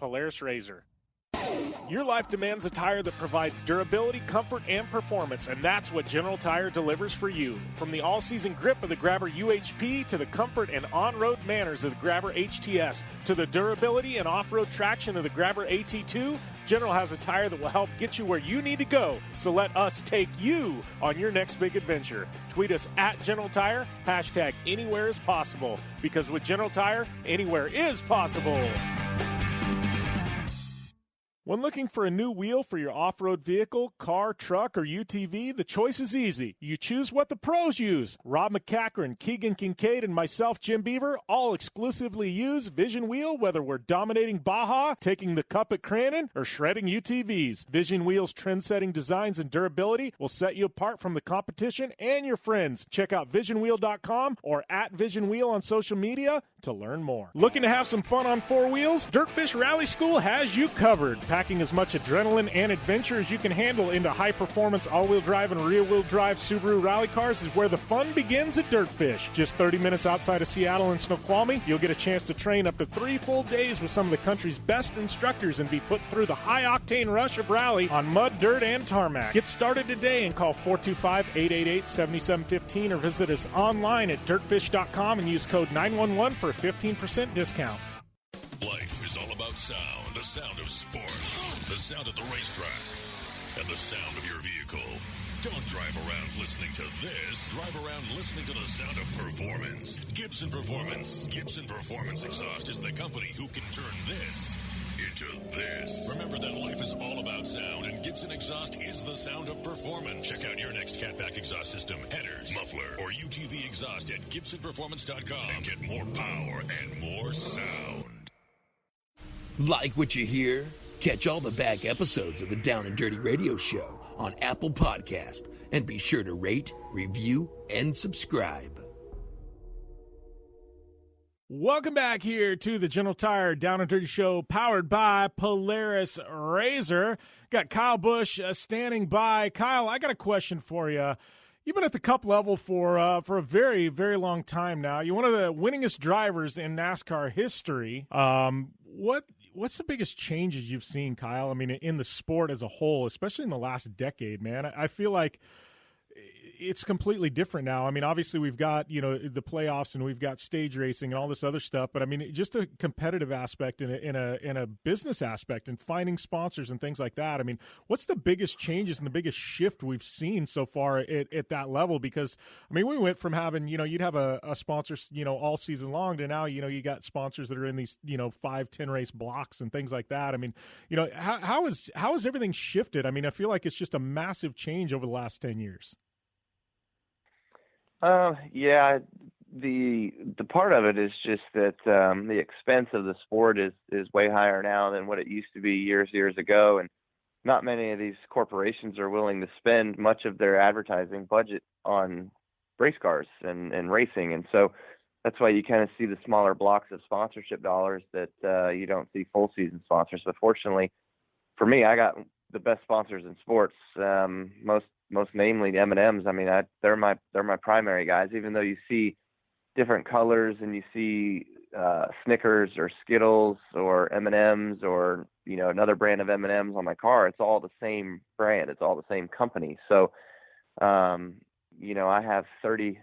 Polaris RZR. Your life demands a tire that provides durability, comfort, and performance, and that's what General Tire delivers for you. From the all-season grip of the Grabber UHP to the comfort and on-road manners of the Grabber HTS to the durability and off-road traction of the Grabber AT2, General has a tire that will help get you where you need to go. So let us take you on your next big adventure. Tweet us at General Tire, hashtag anywhere is possible, because with General Tire, anywhere is possible. When looking for a new wheel for your off-road vehicle, car, truck, or UTV, the choice is easy. You choose what the pros use. Rob McCachran, Keegan Kincaid, and myself, Jim Beaver, all exclusively use Vision Wheel, whether we're dominating Baja, taking the cup at Crandon, or shredding UTVs. Vision Wheel's trend-setting designs and durability will set you apart from the competition and your friends. Check out visionwheel.com or at Vision Wheel on social media to learn more. Looking to have some fun on four wheels? Dirtfish Rally School has you covered. Packing as much adrenaline and adventure as you can handle into high-performance all-wheel drive and rear-wheel drive Subaru rally cars is where the fun begins at Dirtfish. Just 30 minutes outside of Seattle and Snoqualmie, you'll get a chance to train up to 3 full days with some of the country's best instructors and be put through the high-octane rush of rally on mud, dirt, and tarmac. Get started today and call 425-888-7715 or visit us online at dirtfish.com and use code 911 for a 15% discount. Life is all about sound, the sound of sports, the sound at the racetrack, and the sound of your vehicle. Don't drive around listening to this. Drive around listening to the sound of performance. Gibson Performance. Gibson Performance Exhaust is the company who can turn this into this. Remember that life is all about sound, and Gibson Exhaust is the sound of performance. Check out your next catback exhaust system, headers, muffler, or UTV exhaust at GibsonPerformance.com and get more power and more sound. Like what you hear? Catch all the back episodes of the Down and Dirty Radio Show on Apple Podcast, and be sure to rate, review, and subscribe. Welcome back here to the General Tire Down and Dirty Show, powered by Polaris RZR. Got Kyle Busch standing by. Kyle, I got a question for you. You've been at the Cup level for a very, very long time now. You're one of the winningest drivers in NASCAR history. What's the biggest changes you've seen, Kyle? I mean, in the sport as a whole, especially in the last decade, man. I feel like it's completely different now. I mean, obviously we've got, the playoffs and we've got stage racing and all this other stuff, but I mean, just a competitive aspect in a business aspect and finding sponsors and things like that. I mean, what's the biggest changes and the biggest shift we've seen so far at that level? Because I mean, we went from having, you'd have a sponsor, all season long to now, you got sponsors that are in these, 5-10 race blocks and things like that. I mean, how has everything shifted? I mean, I feel like it's just a massive change over the last 10 years. Yeah, the part of it is just that the expense of the sport is way higher now than what it used to be years ago, and not many of these corporations are willing to spend much of their advertising budget on race cars and racing, and so that's why you kind of see the smaller blocks of sponsorship dollars that you don't see full season sponsors. But fortunately for me, I got the best sponsors in sports, most namely the M&Ms. I mean, they're my primary guys, even though you see different colors and you see Snickers or Skittles or M&Ms or, another brand of M&Ms on my car. It's all the same brand. It's all the same company. So, I have 30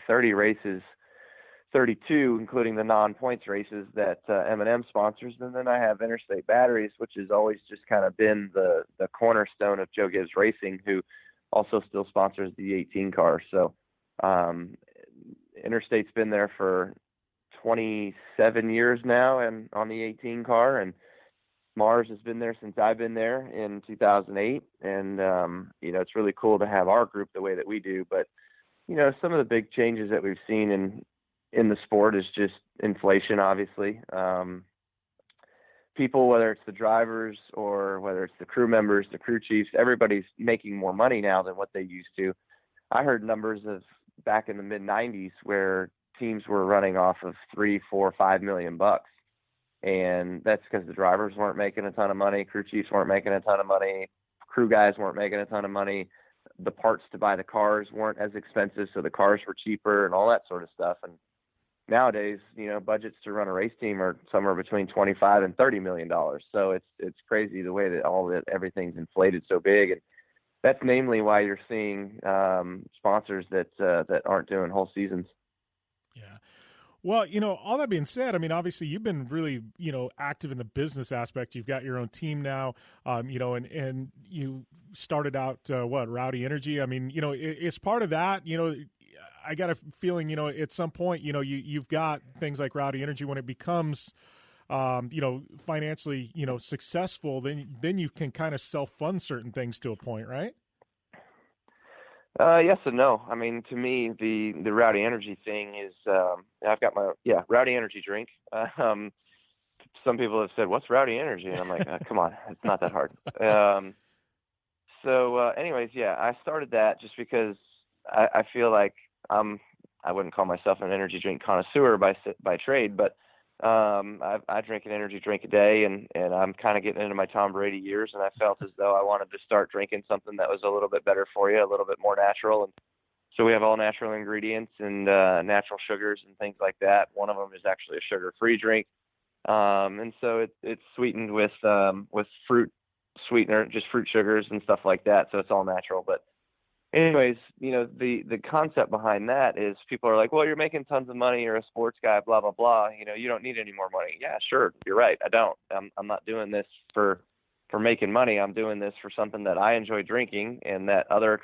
races, 32, including the non-points races that M&M sponsors. And then I have Interstate Batteries, which has always just kind of been the cornerstone of Joe Gibbs Racing, who also still sponsors the 18 car. So Interstate's been there for 27 years now and on the 18 car, and Mars has been there since I've been there in 2008. And, it's really cool to have our group the way that we do. But, some of the big changes that we've seen in the sport is just inflation, obviously. People, whether it's the drivers or whether it's the crew members, the crew chiefs, everybody's making more money now than what they used to. I heard numbers of back in the mid 90s where teams were running off of $3, $4, $5 million. And that's because the drivers weren't making a ton of money. Crew chiefs weren't making a ton of money. Crew guys weren't making a ton of money. The parts to buy the cars weren't as expensive, so the cars were cheaper and all that sort of stuff. And nowadays, budgets to run a race team are somewhere between $25 and $30 million. So it's crazy the way that everything's inflated so big. And that's namely why you're seeing sponsors that aren't doing whole seasons. Yeah. Well, all that being said, I mean, obviously you've been really, active in the business aspect. You've got your own team now, and you started out, Rowdy Energy. I mean, it's part of that, I got a feeling, at some point, you've got things like Rowdy Energy when it becomes, financially, successful, then you can kind of self-fund certain things to a point, right? Yes and no. I mean, to me, the Rowdy Energy thing is, I've got Rowdy Energy drink. Some people have said, "What's Rowdy Energy?" And I'm like, come on, it's not that hard. Anyways, I started that just because I feel like I wouldn't call myself an energy drink connoisseur by trade, but I drink an energy drink a day, and I'm kind of getting into my Tom Brady years, and I felt as though I wanted to start drinking something that was a little bit better for you, a little bit more natural. And so we have all natural ingredients and natural sugars and things like that. One of them is actually a sugar-free drink, and so it's sweetened with fruit sweetener, just fruit sugars and stuff like that. So it's all natural. But anyways, the concept behind that is people are like, well, you're making tons of money, you're a sports guy, blah, blah, blah. You don't need any more money. Yeah, sure. You're right. I don't. I'm not doing this for making money. I'm doing this for something that I enjoy drinking and that other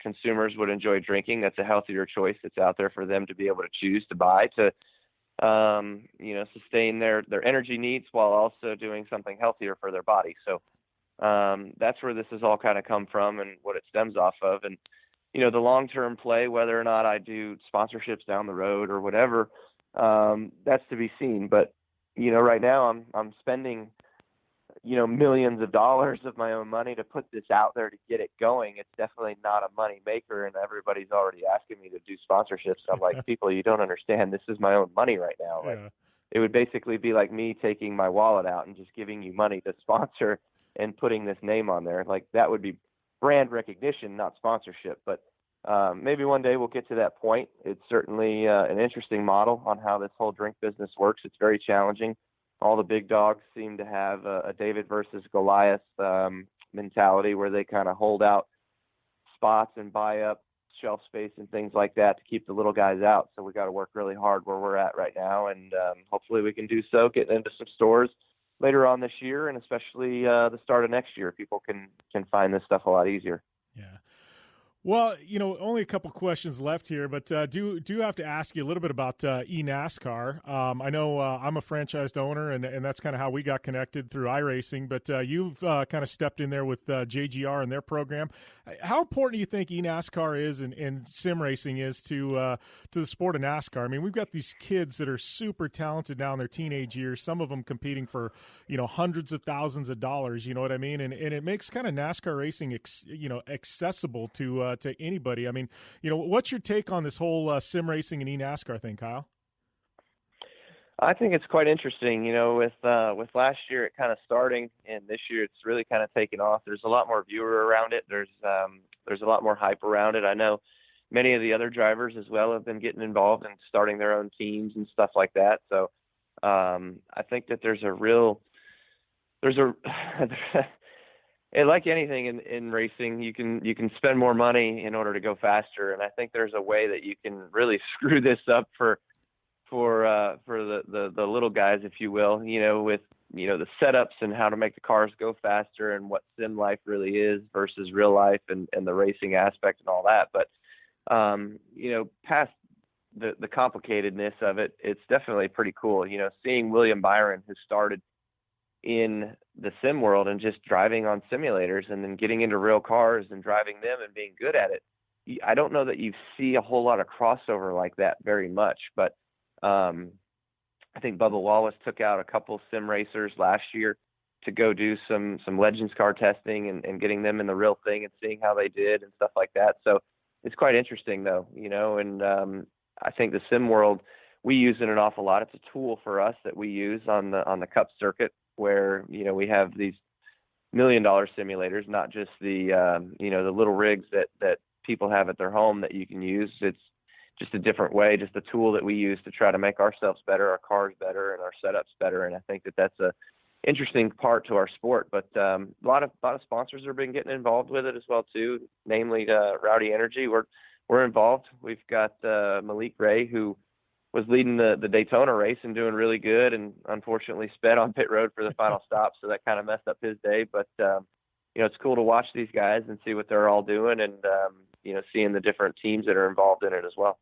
consumers would enjoy drinking. That's a healthier choice that's out there for them to be able to choose to buy to, sustain their energy needs while also doing something healthier for their body. So, that's where this has all kind of come from and what it stems off of. And, the long-term play, whether or not I do sponsorships down the road or whatever, that's to be seen. But, right now I'm spending, millions of dollars of my own money to put this out there to get it going. It's definitely not a money maker, and everybody's already asking me to do sponsorships. I'm like, people, you don't understand. This is my own money right now. Yeah. Like, it would basically be like me taking my wallet out and just giving you money to sponsor and putting this name on there. Like, that would be brand recognition, not sponsorship. But maybe one day we'll get to that point. It's certainly an interesting model on how this whole drink business works. It's very challenging. All the big dogs seem to have a David versus Goliath mentality where they kind of hold out spots and buy up shelf space and things like that to keep the little guys out. So we got to work really hard where we're at right now, and hopefully we can do so, get into some stores later on this year, and especially the start of next year. People can find this stuff a lot easier. Yeah. Well, only a couple questions left here, but do have to ask you a little bit about eNASCAR. I know I'm a franchised owner, and that's kind of how we got connected through iRacing, but you've kind of stepped in there with JGR and their program. How important do you think eNASCAR is and sim racing is to the sport of NASCAR? I mean, we've got these kids that are super talented now in their teenage years, some of them competing for, hundreds of thousands of dollars, you know what I mean? And it makes kind of NASCAR racing, accessible to anybody. I mean, what's your take on this whole sim racing and eNASCAR thing, Kyle? I think it's quite interesting, with last year it kind of starting, and this year it's really kind of taken off. There's a lot more viewer around it. There's a lot more hype around it. I know many of the other drivers as well have been getting involved and starting their own teams and stuff like that. So I think that there's like anything in racing, you can spend more money in order to go faster, and I think there's a way that you can really screw this up for the little guys, if you will, with the setups and how to make the cars go faster and what sim life really is versus real life and the racing aspect and all that. But past the complicatedness of it, it's definitely pretty cool. Seeing William Byron, who started in the sim world and just driving on simulators and then getting into real cars and driving them and being good at it. I don't know that you see a whole lot of crossover like that very much, but I think Bubba Wallace took out a couple sim racers last year to go do some Legends car testing and getting them in the real thing and seeing how they did and stuff like that. So it's quite interesting though, and I think the sim world, we use it an awful lot. It's a tool for us that we use on the Cup circuit, where we have these $1 million simulators, not just the the little rigs that people have at their home that you can use. It's just a different way, just a tool that we use to try to make ourselves better, our cars better, and our setups better. And I think that that's a interesting part to our sport. But a lot of sponsors have been getting involved with it as well too, namely Rowdy Energy. We're involved. We've got Malik Ray, who was leading the Daytona race and doing really good, and unfortunately sped on pit road for the final stop, so that kind of messed up his day. But it's cool to watch these guys and see what they're all doing, and seeing the different teams that are involved in it as well.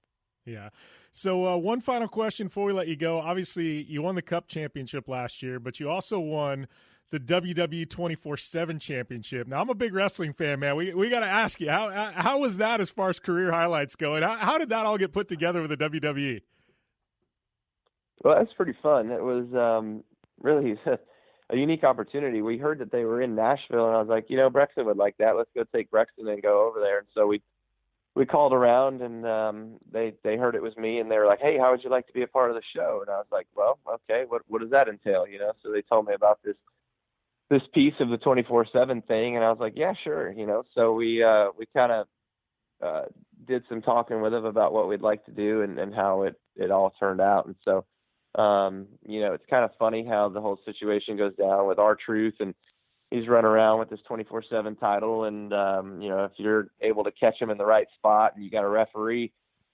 Yeah. So one final question before we let you go. Obviously, you won the Cup Championship last year, but you also won the WWE 24/7 Championship. Now, I'm a big wrestling fan, man. We got to ask you, how was that as far as career highlights go? And how did that all get put together with the WWE? Well, that's pretty fun. It was really a unique opportunity. We heard that they were in Nashville, and I was like, Brexton would like that. Let's go take Brexton and go over there. And so we called around, and they heard it was me, and they were like, hey, how would you like to be a part of the show? And I was like, well, okay, what does that entail? So they told me about this piece of the 24/7 thing, and I was like, yeah, sure. So we kind of did some talking with him about what we'd like to do and how it all turned out. And so it's kind of funny how the whole situation goes down with R-Truth, and he's running around with this 24/7 title. And, if you're able to catch him in the right spot and you got a referee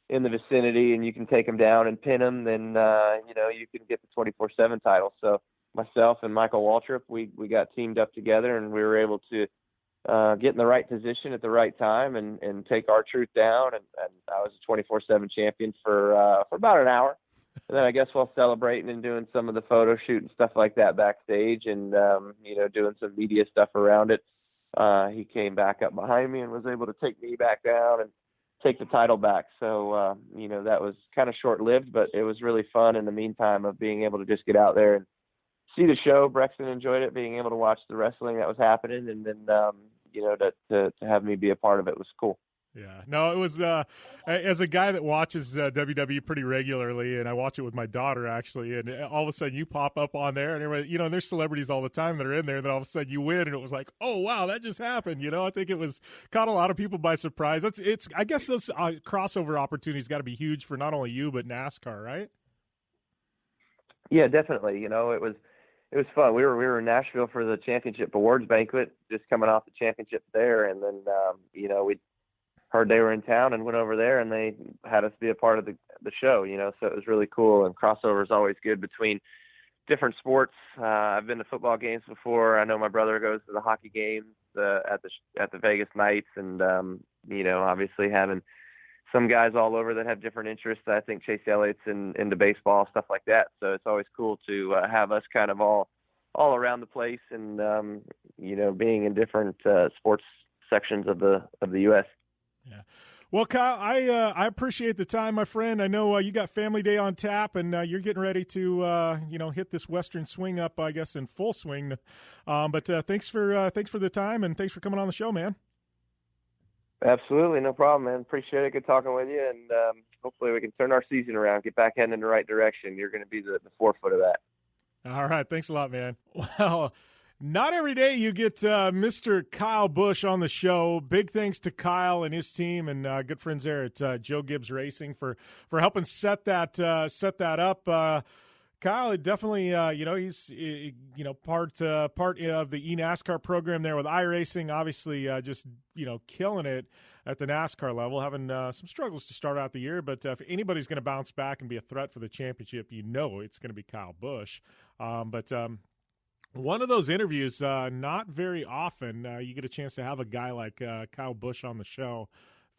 in the vicinity and you can take him down and pin him, then, you can get the 24/7 title. So myself and Michael Waltrip, we got teamed up together, and we were able to get in the right position at the right time and take R-Truth down. And I was a 24/7 champion for about an hour. And then I guess while celebrating and doing some of the photo shoot and stuff like that backstage, and doing some media stuff around it, he came back up behind me and was able to take me back down and take the title back. So that was kind of short-lived, but it was really fun in the meantime of being able to just get out there and see the show. Brexton enjoyed it, being able to watch the wrestling that was happening, and then to have me be a part of it was cool. Yeah, no, it was, as a guy that watches WWE pretty regularly, and I watch it with my daughter, actually, and all of a sudden you pop up on there, and everybody, and there's celebrities all the time that are in there, and then all of a sudden you win, and it was like, oh, wow, that just happened. I think it caught a lot of people by surprise. I guess those crossover opportunities got to be huge for not only you, but NASCAR, right? Yeah, definitely. It was fun. We were in Nashville for the championship awards banquet, just coming off the championship there, and then we heard they were in town and went over there, and they had us be a part of the show. So it was really cool. And crossover is always good between different sports. I've been to football games before. I know my brother goes to the hockey games at the Vegas Knights, and obviously having some guys all over that have different interests. I think Chase Elliott's into baseball, stuff like that. So it's always cool to have us kind of all around the place, and being in different sports sections of the U.S. Yeah. Well, Kyle, I appreciate the time, my friend. I know you got Family Day on tap, and you're getting ready to hit this Western swing up, I guess, in full swing. But thanks for the time, and thanks for coming on the show, man. Absolutely, no problem, man. Appreciate it. Good talking with you, and hopefully we can turn our season around, get back heading in the right direction. You're going to be the forefoot of that. All right, thanks a lot, man. Well, not every day you get Mr. Kyle Busch on the show. Big thanks to Kyle and his team and good friends there at Joe Gibbs Racing for helping set that up. Kyle, definitely, he's part of the eNASCAR program there with iRacing. Obviously, just killing it at the NASCAR level, having some struggles to start out the year. But if anybody's going to bounce back and be a threat for the championship, it's going to be Kyle Busch. One of those interviews, not very often you get a chance to have a guy like Kyle Busch on the show.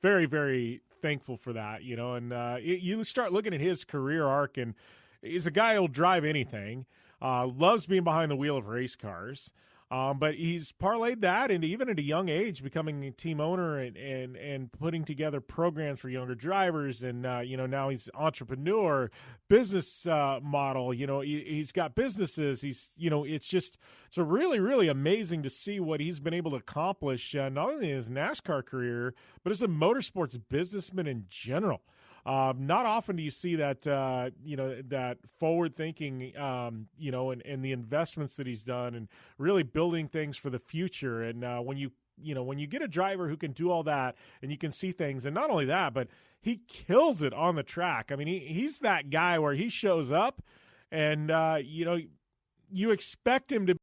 Very, very thankful for that, and you start looking at his career arc, and he's a guy who'll drive anything, loves being behind the wheel of race cars, but he's parlayed that into, even at a young age, becoming a team owner and putting together programs for younger drivers. And, now he's entrepreneur, business model. He's got businesses. It's really, really amazing to see what he's been able to accomplish, not only in his NASCAR career, but as a motorsports businessman in general. Not often do you see that, that forward thinking, and the investments that he's done and really building things for the future. And when you when you get a driver who can do all that and you can see things, and not only that, but he kills it on the track. I mean, he's that guy where he shows up and, you expect him to